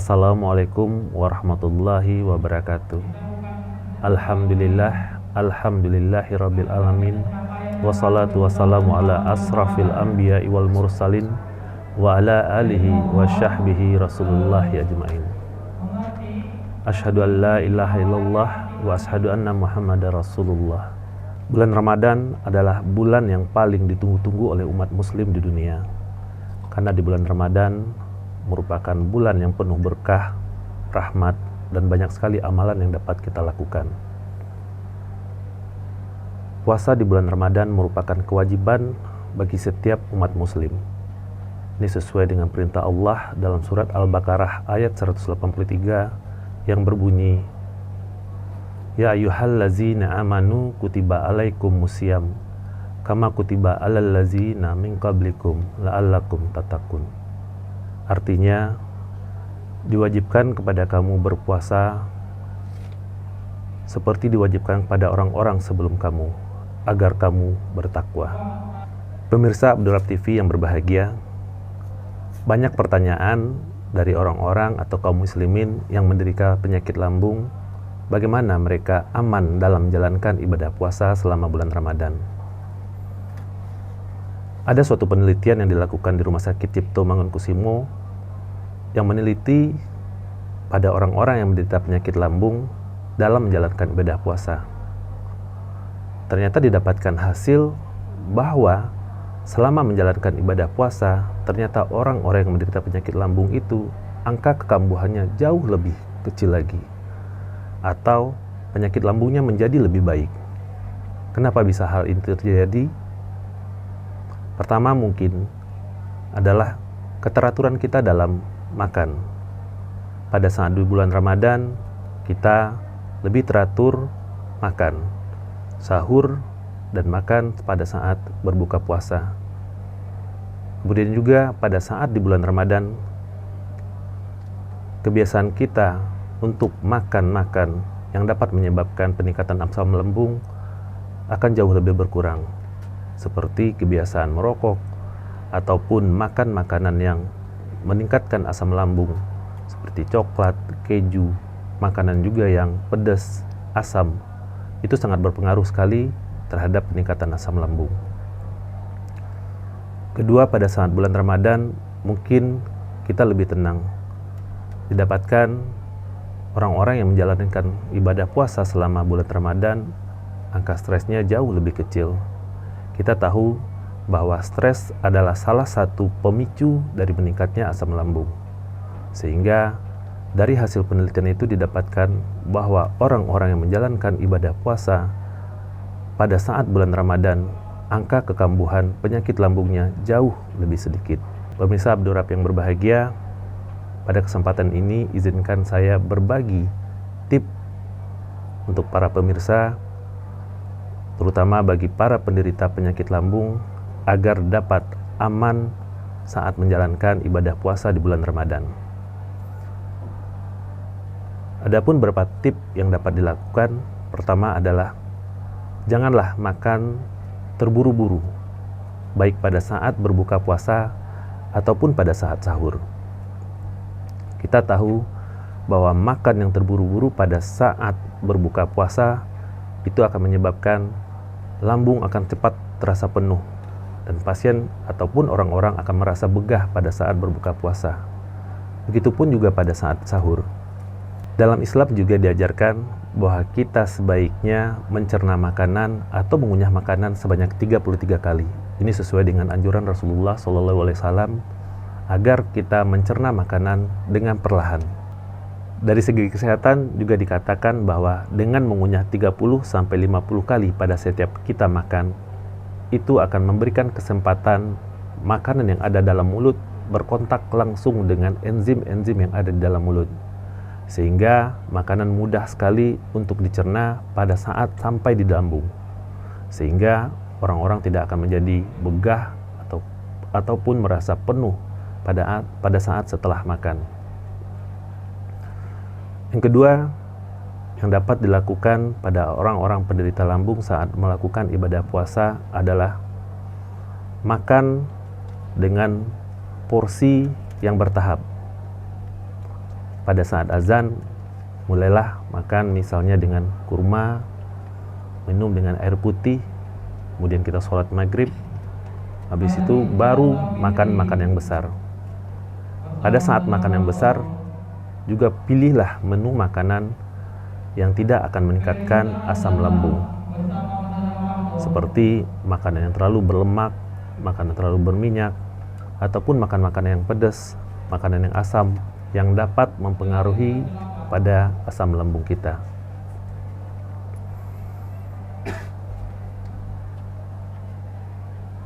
Assalamualaikum warahmatullahi wabarakatuh. Alhamdulillahirabbil alamin. Wassalatu wassalamu ala asrafil anbiya'i wal mursalin wa ala alihi wa syahbihi rasulullahi ajma'in. Asyhadu an la ilaha illallah wa asyhadu anna muhammadar rasulullah. Bulan Ramadan adalah bulan yang paling ditunggu-tunggu oleh umat muslim di dunia. Karena di bulan Ramadan merupakan bulan yang penuh berkah, rahmat, dan banyak sekali amalan yang dapat kita lakukan. Puasa di bulan Ramadan merupakan kewajiban bagi setiap umat muslim. Ini sesuai dengan perintah Allah dalam surat Al-Baqarah ayat 183 yang berbunyi, Ya ayyuhallazina amanu kutiba alaikumusiyam kama kutiba alal ladzina min qablikum la'allakum tattaqun. Artinya, diwajibkan kepada kamu berpuasa seperti diwajibkan kepada orang-orang sebelum kamu, agar kamu bertakwa. Pemirsa Abdurrahab TV yang berbahagia, banyak pertanyaan dari orang-orang atau kaum muslimin yang menderita penyakit lambung, bagaimana mereka aman dalam menjalankan ibadah puasa selama bulan Ramadan. Ada suatu penelitian yang dilakukan di Rumah Sakit Cipto Mangunkusumo yang meneliti pada orang-orang yang menderita penyakit lambung dalam menjalankan ibadah puasa. Ternyata didapatkan hasil bahwa selama menjalankan ibadah puasa, ternyata orang-orang yang menderita penyakit lambung itu angka kekambuhannya jauh lebih kecil lagi, atau penyakit lambungnya menjadi lebih baik. Kenapa bisa hal ini terjadi? Pertama mungkin adalah keteraturan kita dalam makan. Pada saat di bulan Ramadan, kita lebih teratur makan, sahur, dan makan pada saat berbuka puasa. Kemudian juga pada saat di bulan Ramadan, kebiasaan kita untuk makan yang dapat menyebabkan peningkatan asam lambung akan jauh lebih berkurang, seperti kebiasaan merokok ataupun makan makanan yang meningkatkan asam lambung seperti coklat, keju, makanan juga yang pedas, asam. Itu sangat berpengaruh sekali terhadap peningkatan asam lambung. Kedua, pada saat bulan Ramadan mungkin kita lebih tenang. Didapatkan orang-orang yang menjalankan ibadah puasa selama bulan Ramadan, angka stresnya jauh lebih kecil. Kita tahu bahwa stres adalah salah satu pemicu dari meningkatnya asam lambung. Sehingga dari hasil penelitian itu didapatkan bahwa orang-orang yang menjalankan ibadah puasa pada saat bulan Ramadan, angka kekambuhan penyakit lambungnya jauh lebih sedikit. Pemirsa Abdurrahab yang berbahagia, pada kesempatan ini izinkan saya berbagi tip untuk para pemirsa, terutama bagi para penderita penyakit lambung, agar dapat aman saat menjalankan ibadah puasa di bulan Ramadan. Adapun beberapa tip yang dapat dilakukan. Pertama adalah janganlah makan terburu-buru, baik pada saat berbuka puasa ataupun pada saat sahur. Kita tahu bahwa makan yang terburu-buru pada saat berbuka puasa itu akan menyebabkan lambung akan cepat terasa penuh, dan pasien ataupun orang-orang akan merasa begah pada saat berbuka puasa. Begitupun juga pada saat sahur. Dalam Islam juga diajarkan bahwa kita sebaiknya mencerna makanan atau mengunyah makanan sebanyak 33 kali. Ini sesuai dengan anjuran Rasulullah SAW agar kita mencerna makanan dengan perlahan. Dari segi kesehatan juga dikatakan bahwa dengan mengunyah 30-50 kali pada setiap kita makan, itu akan memberikan kesempatan makanan yang ada dalam mulut berkontak langsung dengan enzim-enzim yang ada di dalam mulut. Sehingga makanan mudah sekali untuk dicerna pada saat sampai di lambung. Sehingga orang-orang tidak akan menjadi begah ataupun merasa penuh pada saat setelah makan. Yang kedua, yang dapat dilakukan pada orang-orang penderita lambung saat melakukan ibadah puasa adalah makan dengan porsi yang bertahap. pada saat azan, mulailah makan misalnya dengan kurma, minum dengan air putih, kemudian kita sholat maghrib, habis itu baru makan yang besar. Pada saat makan yang besar, juga pilihlah menu makanan yang tidak akan meningkatkan asam lambung, seperti makanan yang terlalu berlemak, makanan terlalu berminyak, ataupun makan-makanan yang pedas, makanan yang asam, yang dapat mempengaruhi pada asam lambung kita.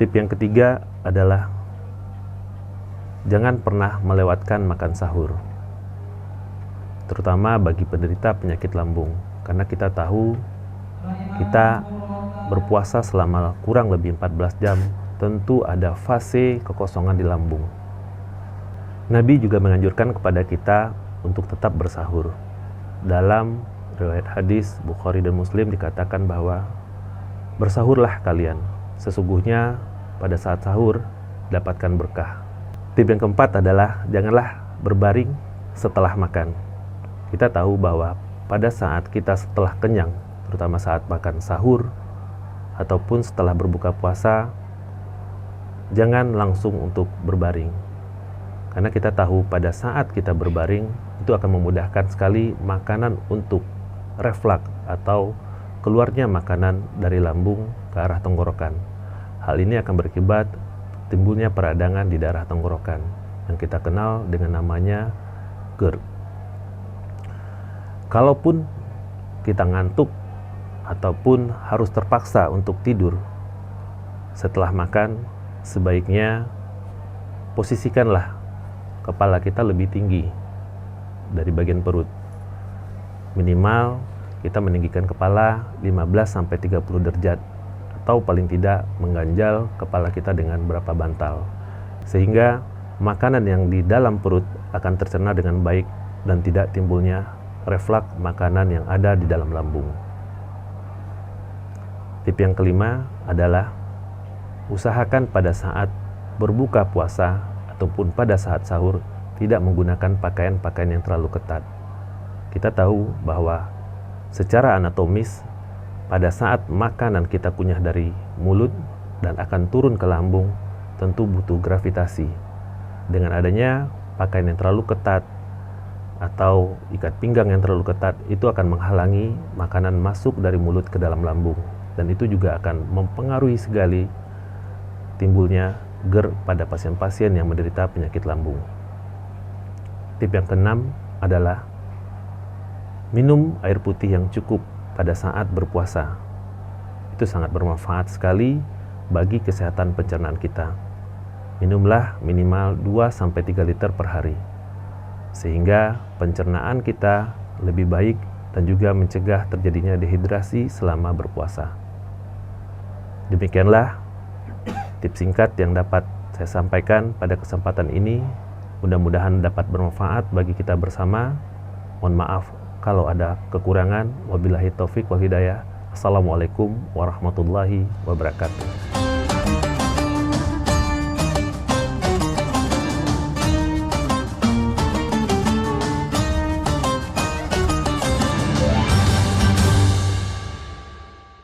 Tip yang ketiga adalah jangan pernah melewatkan makan sahur, terutama bagi penderita penyakit lambung, karena kita tahu kita berpuasa selama kurang lebih 14 jam, tentu ada fase kekosongan di lambung. Nabi juga menganjurkan kepada kita untuk tetap bersahur. Dalam riwayat hadis Bukhari dan Muslim dikatakan bahwa bersahurlah kalian, sesungguhnya pada saat sahur dapatkan berkah. Tip yang keempat adalah janganlah berbaring setelah makan. Kita tahu bahwa pada saat kita setelah kenyang, terutama saat makan sahur ataupun setelah berbuka puasa, jangan langsung untuk berbaring. Karena kita tahu pada saat kita berbaring, itu akan memudahkan sekali makanan untuk reflux atau keluarnya makanan dari lambung ke arah tenggorokan. Hal ini akan berakibat timbulnya peradangan di daerah tenggorokan yang kita kenal dengan namanya GERD. Kalaupun kita ngantuk ataupun harus terpaksa untuk tidur setelah makan, sebaiknya posisikanlah kepala kita lebih tinggi dari bagian perut. Minimal kita meninggikan kepala 15-30 derajat, atau paling tidak mengganjal kepala kita dengan berapa bantal, sehingga makanan yang di dalam perut akan tercerna dengan baik dan tidak timbulnya reflux makanan yang ada di dalam lambung. Tip yang kelima adalah usahakan pada saat berbuka puasa ataupun pada saat sahur tidak menggunakan pakaian-pakaian yang terlalu ketat. Kita tahu bahwa secara anatomis pada saat makanan kita kunyah dari mulut dan akan turun ke lambung, tentu butuh gravitasi. Dengan adanya pakaian yang terlalu ketat atau ikat pinggang yang terlalu ketat, itu akan menghalangi makanan masuk dari mulut ke dalam lambung, dan itu juga akan mempengaruhi sekali timbulnya GERD pada pasien-pasien yang menderita penyakit lambung. Tip yang keenam adalah minum air putih yang cukup pada saat berpuasa. Itu sangat bermanfaat sekali bagi kesehatan pencernaan kita. Minumlah minimal 2-3 liter per hari, sehingga pencernaan kita lebih baik dan juga mencegah terjadinya dehidrasi selama berpuasa. Demikianlah tips singkat yang dapat saya sampaikan pada kesempatan ini. Mudah-mudahan dapat bermanfaat bagi kita bersama. Mohon maaf kalau ada kekurangan. Wabillahi taufik wal hidayah. Assalamualaikum warahmatullahi wabarakatuh.